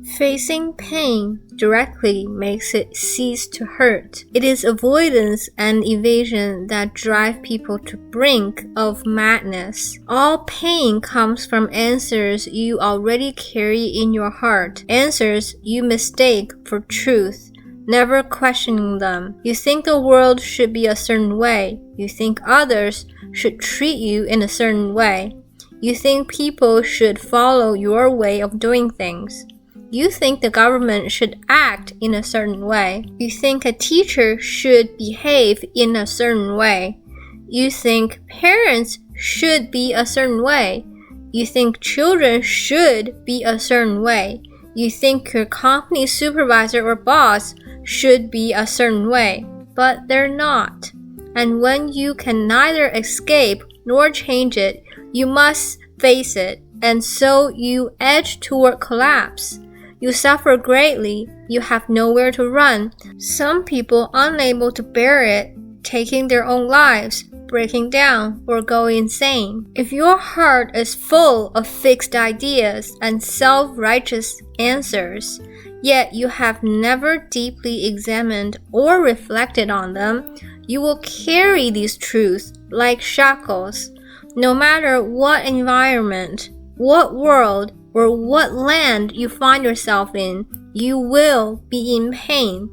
Facing pain directly makes it cease to hurt. It is avoidance and evasion that drive people to brink of madness. All pain comes from answers you already carry in your heart, answers you mistake for truth, never questioning them. You think the world should be a certain way. You think others should treat you in a certain way. You think people should follow your way of doing things. You think the government should act in a certain way. You think a teacher should behave in a certain way. You think parents should be a certain way. You think children should be a certain way. You think your company supervisor or boss should be a certain way, but they're not. And when you can neither escape nor change it, you must face it, and so you edge toward collapse. You suffer greatly, you have nowhere to run. Some people unable to bear it, taking their own lives, breaking down, or going insane. If your heart is full of fixed ideas and self-righteous answers, yet you have never deeply examined or reflected on them, you will carry these truths like shackles. No matter what environment, what world, or what land you find yourself in, you will be in pain.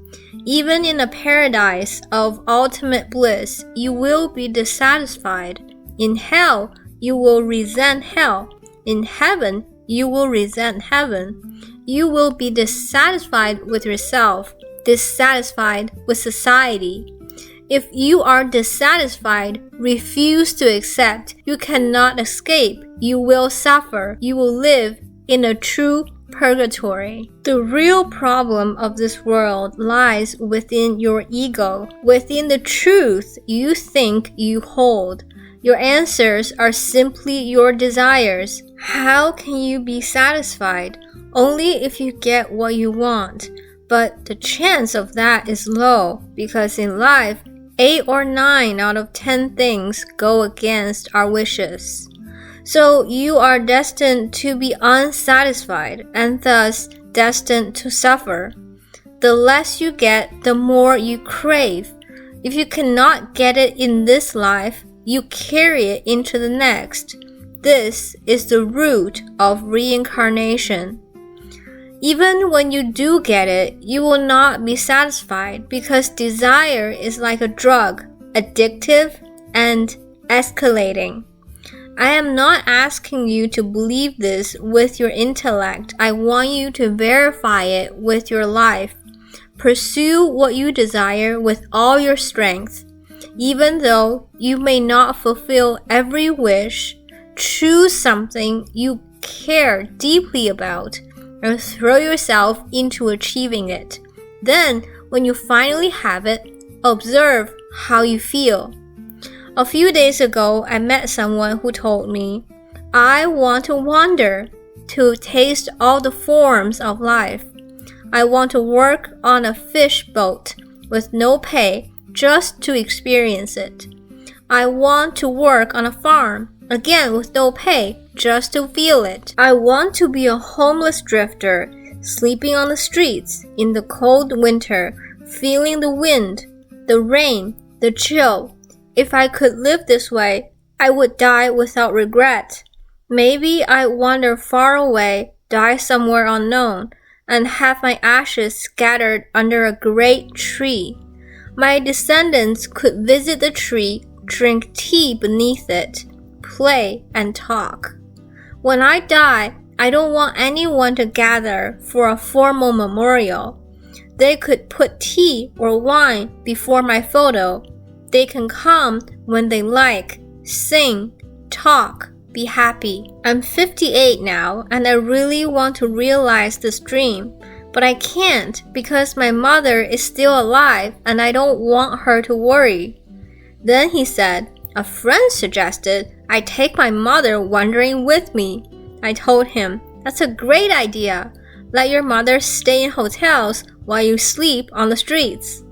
Even in a paradise of ultimate bliss, you will be dissatisfied. In hell, you will resent hell. In heaven, you will resent heaven. You will be dissatisfied with yourself, dissatisfied with society. If you are dissatisfied, refuse to accept. You cannot escape. You will suffer. You will live in a true purgatory. The real problem of this world lies within your ego, within the truth you think you hold. Your answers are simply your desires. How can you be satisfied? Only if you get what you want. But the chance of that is low, because in life, 8 or 9 out of 10 things go against our wishes. So you are destined to be unsatisfied and thus destined to suffer. The less you get, the more you crave. If you cannot get it in this life, you carry it into the next. This is the root of reincarnation. Even when you do get it, you will not be satisfied because desire is like a drug, addictive and escalating. I am not asking you to believe this with your intellect. I want you to verify it with your life. Pursue what you desire with all your strength. Even though you may not fulfill every wish, choose something you care deeply about and throw yourself into achieving it. Then, when you finally have it, observe how you feel. A few days ago, I met someone who told me, I want to wander, to taste all the forms of life. I want to work on a fish boat with no pay, just to experience it. I want to work on a farm, again with no pay, just to feel it. I want to be a homeless drifter, sleeping on the streets in the cold winter, feeling the wind, the rain, the chill. If I could live this way, I would die without regret. Maybe I wander far away, die somewhere unknown, and have my ashes scattered under a great tree. My descendants could visit the tree, drink tea beneath it, play and talk. When I die, I don't want anyone to gather for a formal memorial. They could put tea or wine before my photo. They can come when they like, sing, talk, be happy. I'm 58 now, and I really want to realize this dream, but I can't because my mother is still alive and I don't want her to worry. Then he said, a friend suggested I take my mother wandering with me. I told him, that's a great idea. Let your mother stay in hotels while you sleep on the streets.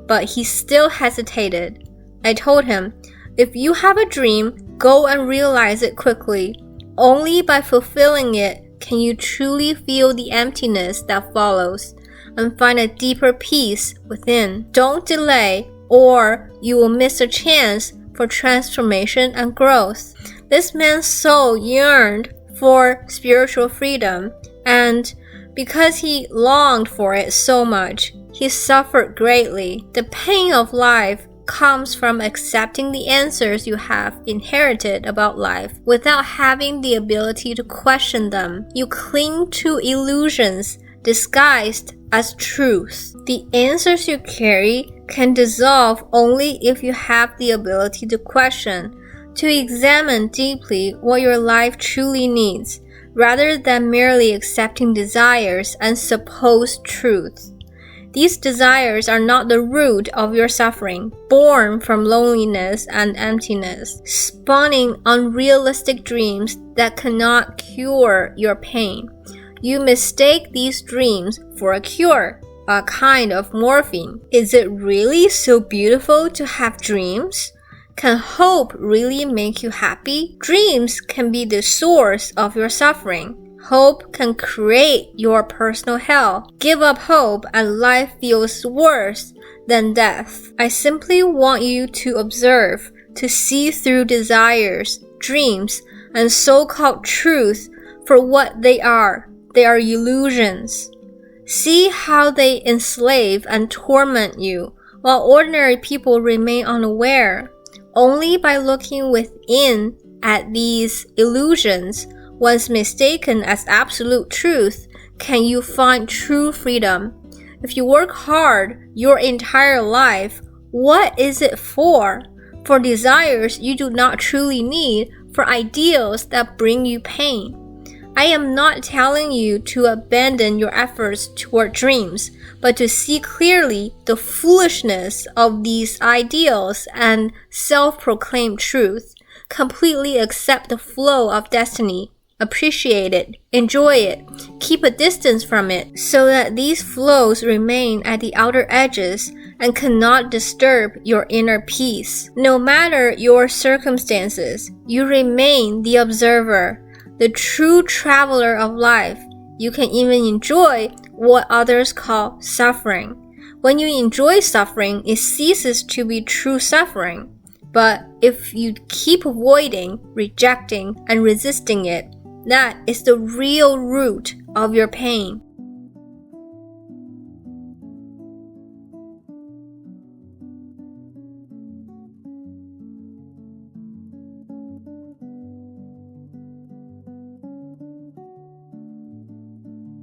But he still hesitated. I told him, if you have a dream, go and realize it quickly. Only by fulfilling it can you truly feel the emptiness that follows and find a deeper peace within. Don't delay, or you will miss a chance for transformation and growth. This man's soul yearned for spiritual freedom, and because he longed for it so much, he suffered greatly. The pain of life comes from accepting the answers you have inherited about life without having the ability to question them. You cling to illusions disguised as truth. The answers you carry can dissolve only if you have the ability to question, to examine deeply what your life truly needs, rather than merely accepting desires and supposed truths. These desires are not the root of your suffering, born from loneliness and emptiness, spawning unrealistic dreams that cannot cure your pain. You mistake these dreams for a cure, a kind of morphine. Is it really so beautiful to have dreams? Can hope really make you happy? Dreams can be the source of your suffering. Hope can create your personal hell. Give up hope and life feels worse than death. I simply want you to observe, to see through desires, dreams, and so-called truth for what they are. They are illusions. See how they enslave and torment you, while ordinary people remain unaware. Only by looking within at these illusions, once mistaken as absolute truth, can you find true freedom. If you work hard your entire life, what is it for? For desires you do not truly need, for ideals that bring you pain. I am not telling you to abandon your efforts toward dreams, but to see clearly the foolishness of these ideals and self-proclaimed truth. Completely accept the flow of destiny. Appreciate it, enjoy it, keep a distance from it, so that these flows remain at the outer edges and cannot disturb your inner peace. No matter your circumstances, you remain the observer, the true traveler of life. You can even enjoy what others call suffering. When you enjoy suffering, it ceases to be true suffering. But if you keep avoiding, rejecting, and resisting it, that is the real root of your pain.